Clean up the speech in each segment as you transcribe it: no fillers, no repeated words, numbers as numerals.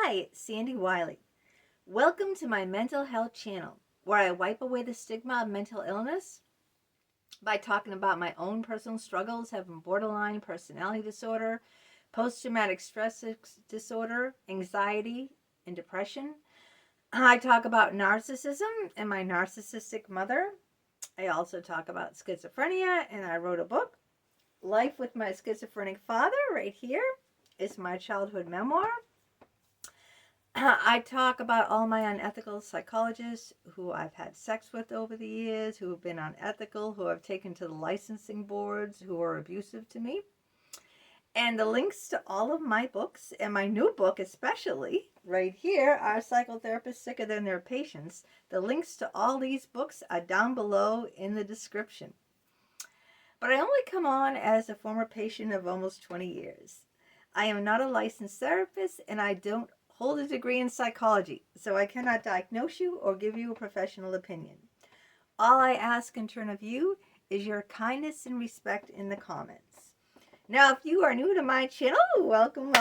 Hi, it's Sandy Wyllie. Welcome to my mental health channel, where I wipe away the stigma of mental illness by talking about my own personal struggles, having borderline personality disorder, post-traumatic stress disorder, anxiety, and depression. I talk about narcissism and my narcissistic mother. I also talk about schizophrenia, and I wrote a book, Life with My Schizophrenic Father, right here. Is my childhood memoir. I talk about all my unethical psychologists who I've had sex with over the years, who have been unethical, who I've taken to the licensing boards, who are abusive to me. And the links to all of my books, and my new book especially, right here, are psychotherapists sicker than their patients. The links to all these books are down below in the description. But I only come on as a former patient of almost 20 years. I am not a licensed therapist, and I don't hold a degree in psychology, so I cannot diagnose you or give you a professional opinion. All I ask in turn of you is your kindness and respect in the comments. Now, if you are new to my channel, welcome.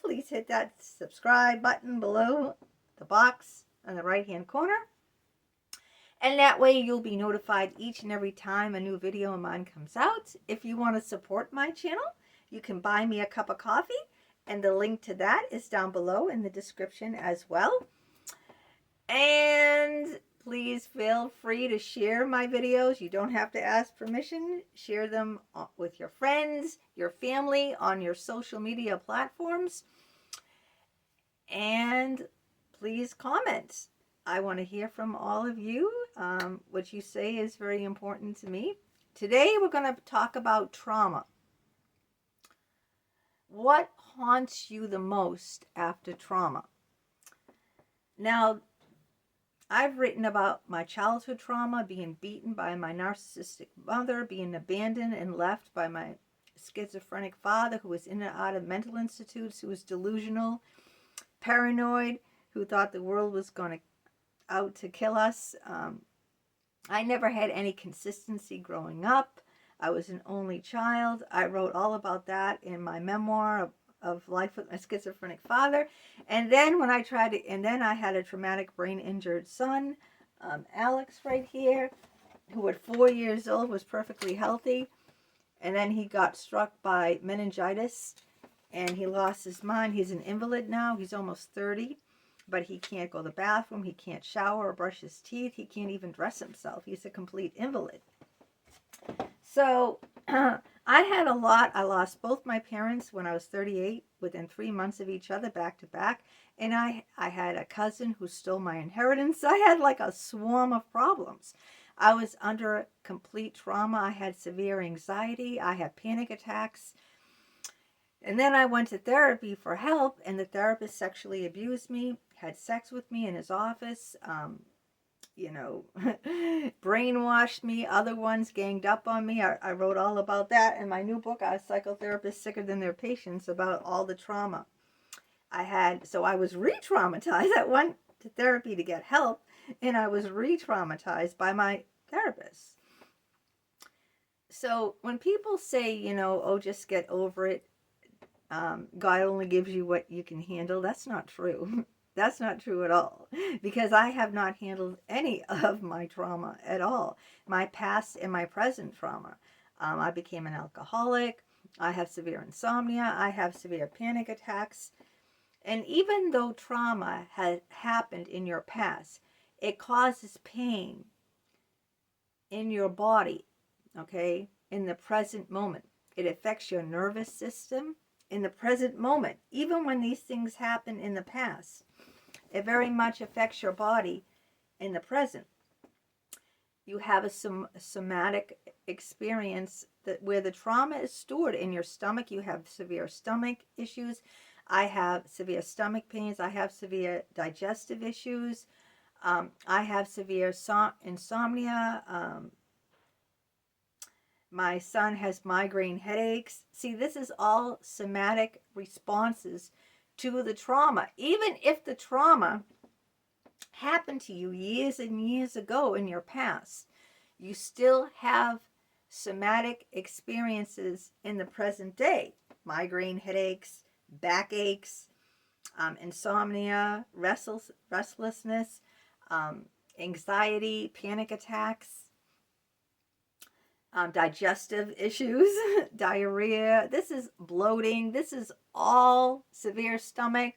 Please hit that subscribe button below the box on the right-hand corner. And that way you'll be notified each and every time a new video of mine comes out. If you want to support my channel, you can buy me a cup of coffee. And the link to that is down below in the description as well. And please feel free to share my videos. You don't have to ask permission. Share them with your friends, your family, on your social media platforms. And please comment. I want to hear from all of you. What you say is very important to me. Today we're going to talk about trauma. What haunts you the most after trauma? Now, I've written about my childhood trauma, being beaten by my narcissistic mother, being abandoned and left by my schizophrenic father, who was in and out of mental institutes, who was delusional, paranoid, who thought the world was going out to kill us. I never had any consistency growing up. I was an only child. I wrote all about that in my memoir of Life with My Schizophrenic Father. And then when I tried to, and then I had a traumatic brain injured son, Alex right here, who at 4 years old was perfectly healthy. And then he got struck by meningitis and he lost his mind. He's an invalid now. He's almost 30, but he can't go to the bathroom. He can't shower or brush his teeth. He can't even dress himself. He's a complete invalid. So I had a lot. I lost both my parents when I was 38, within 3 months of each other, back to back. And I had a cousin who stole my inheritance. I had like a swarm of problems. I was under complete trauma. I had severe anxiety. I had panic attacks. And then I went to therapy for help, and the therapist sexually abused me, had sex with me in his office, brainwashed me. Other ones ganged up on me. I wrote all about that in my new book, Psychotherapists Sicker Than Their Patients, about all the trauma I had. So I was re-traumatized. I went to therapy to get help, and I was re-traumatized by my therapist. So when people say, oh, just get over it, God only gives you what you can handle, that's not true. That's not true at all, because I have not handled any of my trauma at all, my past and my present trauma. I became an alcoholic. I have severe insomnia. I have severe panic attacks. And even though trauma has happened in your past, it causes pain in your body, okay, in the present moment. It affects your nervous system in the present moment, even when these things happen in the past. It very much affects your body in the present. You have a somatic experience where the trauma is stored in your stomach. You have severe stomach issues. I have severe stomach pains. I have severe digestive issues. I have severe insomnia. My son has migraine headaches. See, this is all somatic responses to the trauma. Even if the trauma happened to you years and years ago in your past, you still have somatic experiences in the present day. Migraine headaches, backaches, insomnia, restlessness, anxiety, panic attacks, digestive issues, diarrhea. This is bloating. This is all severe stomach.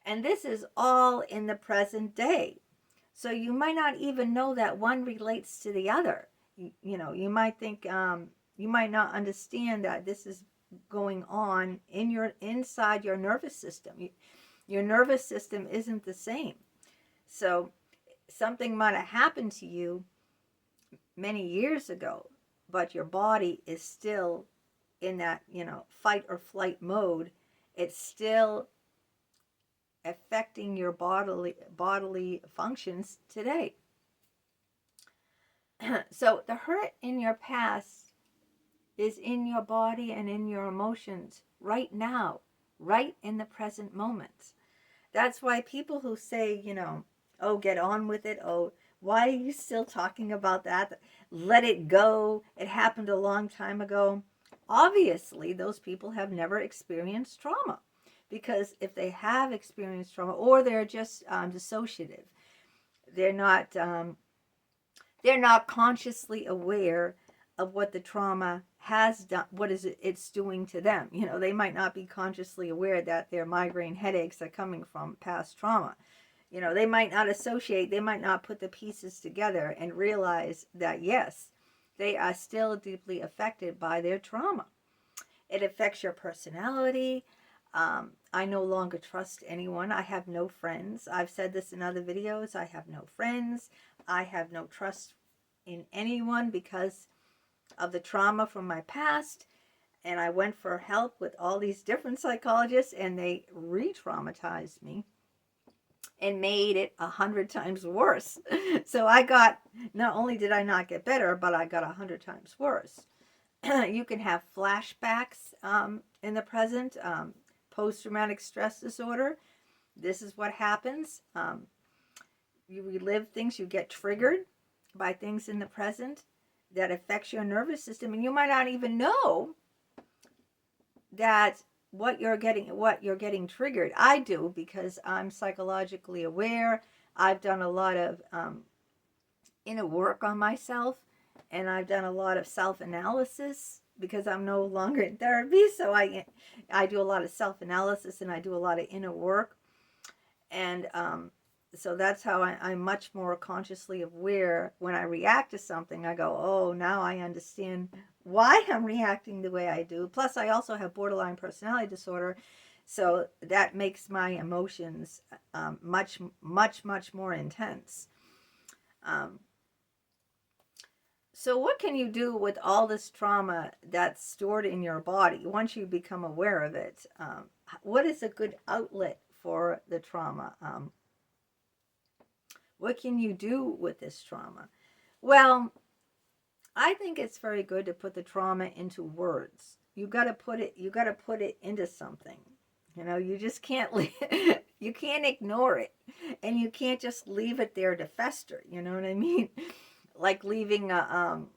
And this is all in the present day. So you might not even know that one relates to the other. You know, you might think, you might not understand that this is going on in inside your nervous system. Your nervous system isn't the same. So something might have happened to you many years ago, but your body is still in that, you know, fight or flight mode. It's still affecting your bodily functions today. So the hurt in your past is in your body and in your emotions right now, right in the present moment. That's why people who say, you know, oh, get on with it, oh, why are you still talking about that? Let it go. It happened a long time ago. Obviously, those people have never experienced trauma. Because if they have experienced trauma, or they're just dissociative, they're not consciously aware of what the trauma has done, what is it's doing to them. You know, they might not be consciously aware that their migraine headaches are coming from past trauma. You know, they might not associate, they might not put the pieces together and realize that, yes, they are still deeply affected by their trauma. It affects your personality. I no longer trust anyone. I have no friends. I've said this in other videos. I have no friends. I have no trust in anyone because of the trauma from my past. And I went for help with all these different psychologists, and they re-traumatized me and made it 100 times worse. So I got, not only did I not get better, but I got 100 times worse. You can have flashbacks in the present, post-traumatic stress disorder. This is what happens. You relive things, you get triggered by things in the present that affects your nervous system, and you might not even know that what you're getting triggered. I do, because I'm psychologically aware. I've done a lot of inner work on myself, and I've done a lot of self-analysis because I'm no longer in therapy. So I do a lot of self-analysis, and I do a lot of inner work. And so that's how I'm much more consciously aware. When I react to something, I go, oh, now I understand why I'm reacting the way I do. Plus, I also have borderline personality disorder. So that makes my emotions much, much, much more intense. So what can you do with all this trauma that's stored in your body once you become aware of it? What is a good outlet for the trauma? What can you do with this trauma? Well, I think it's very good to put the trauma into words. You got to put it into something. You know, you just can't you can't ignore it, and you can't just leave it there to fester. You know what I mean? Like leaving a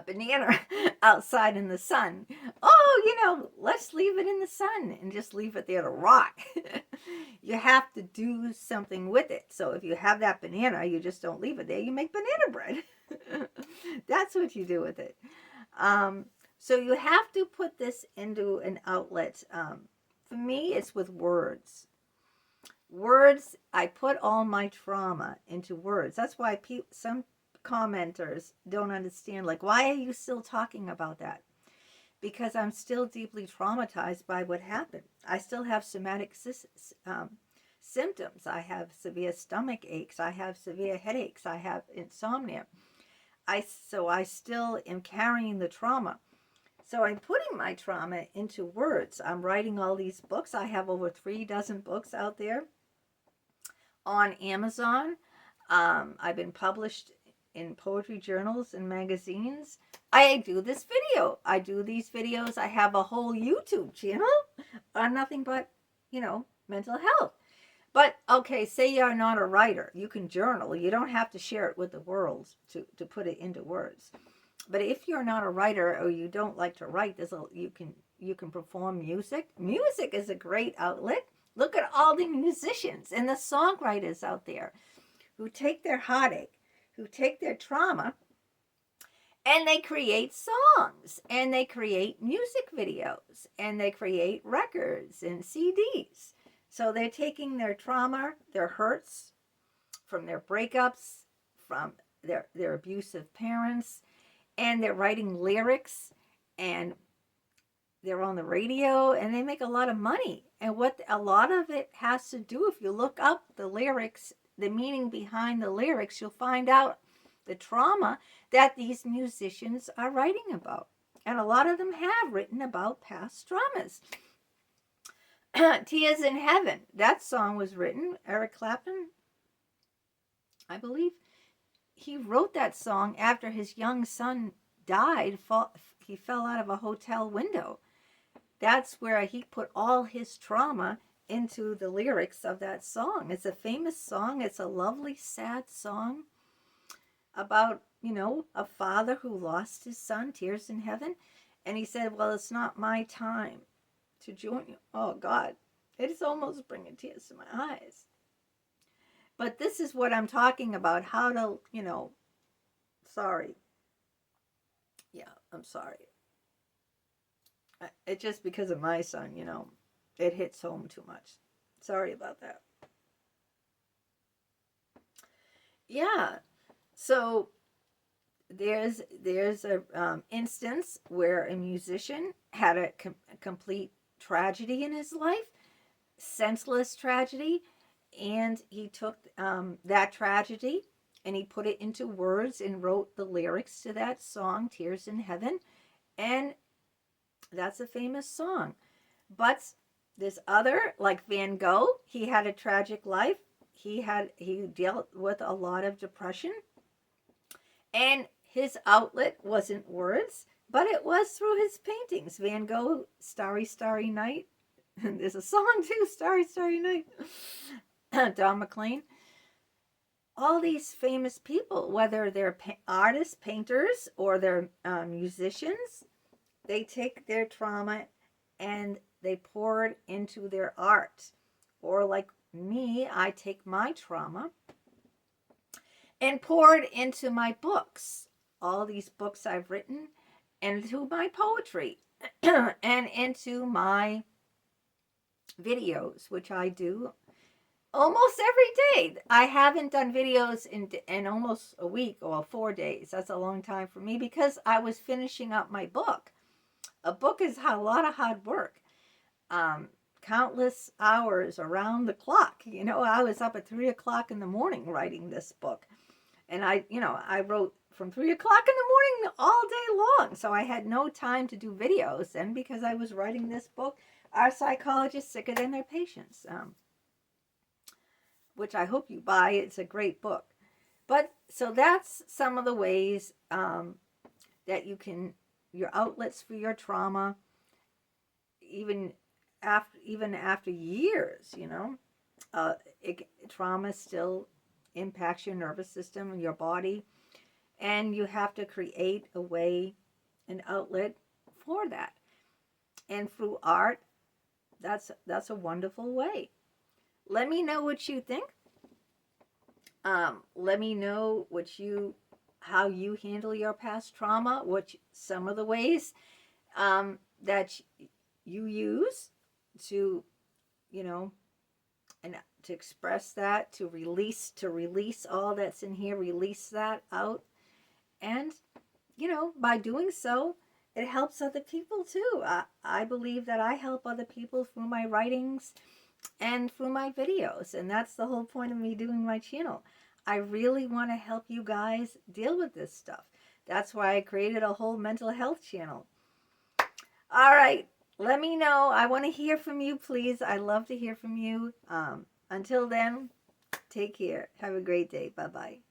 banana outside in the sun. Oh, you know, let's leave it in the sun and just leave it there to rot. You have to do something with it. So if you have that banana, you just don't leave it there. You make banana bread. That's what you do with it. So you have to put this into an outlet. For me, it's with words. Words, I put all my trauma into words. That's why some commenters don't understand, like, why are you still talking about that? Because I'm still deeply traumatized by what happened. I still have somatic symptoms. I have severe stomach aches. I have severe headaches. I have insomnia. So I still am carrying the trauma. So I'm putting my trauma into words. I'm writing all these books. I have over 36 books out there on Amazon. I've been published in poetry journals and magazines. I do this video. I do these videos. I have a whole YouTube channel on nothing but, you know, mental health. But, okay, say you're not a writer. You can journal. You don't have to share it with the world to put it into words. But if you're not a writer, or you don't like to write, you can perform music. Music is a great outlet. Look at all the musicians and the songwriters out there who take their heartache, who take their trauma, and they create songs, and they create music videos, and they create records and CDs. So they're taking their trauma, their hurts from their breakups, from their abusive parents, and they're writing lyrics, and they're on the radio, and they make a lot of money. And what a lot of it has to do, if you look up the lyrics, the meaning behind the lyrics, you'll find out the trauma that these musicians are writing about. And a lot of them have written about past traumas. Tears in Heaven, that song was written, Eric Clapton, I believe, he wrote that song after his young son died. He fell out of a hotel window. That's where he put all his trauma into the lyrics of that song. It's a famous song. It's a lovely, sad song about, a father who lost his son, Tears in Heaven. And he said, well, it's not my time to join you. Oh, God, it's almost bringing tears to my eyes. But this is what I'm talking about, how to, sorry. Yeah, I'm sorry. It's just because of my son, it hits home too much. Sorry about that. Yeah, so there's a instance where a musician had a complete tragedy in his life, senseless tragedy, and he took that tragedy and he put it into words and wrote the lyrics to that song, Tears in Heaven, and that's a famous song. But this other, like Van Gogh, he had a tragic life. He dealt with a lot of depression, and his outlet wasn't words, but it was through his paintings. Van Gogh, Starry, Starry Night. There's a song too, Starry, Starry Night. Don McLean. All these famous people, whether they're artists, painters, or they're musicians, they take their trauma and they pour it into their art. Or like me, I take my trauma and pour it into my books. All these books I've written, and into my poetry, and into my videos, which I do almost every day. I haven't done videos in almost a week or 4 days. That's a long time for me because I was finishing up my book. A book is a lot of hard work. Countless hours around the clock. I was up at 3 o'clock in the morning writing this book. And I wrote from 3 o'clock in the morning all day long. So I had no time to do videos. And because I was writing this book, Are Psychologists Sicker Than Their Patients? Which I hope you buy. It's a great book. But so that's some of the ways that you can, your outlets for your trauma, even after years, trauma still impacts your nervous system and your body, and you have to create a way, an outlet for that. And through art, that's a wonderful way. Let me know what you think. Let me know how you handle your past trauma, some of the ways that you use to, and to express that, to release all that's in here, release that out. And, by doing so, it helps other people too. I believe that I help other people through my writings and through my videos. And that's the whole point of me doing my channel. I really want to help you guys deal with this stuff. That's why I created a whole mental health channel. All right. Let me know. I want to hear from you, please. I love to hear from you. Until then, take care. Have a great day. Bye-bye.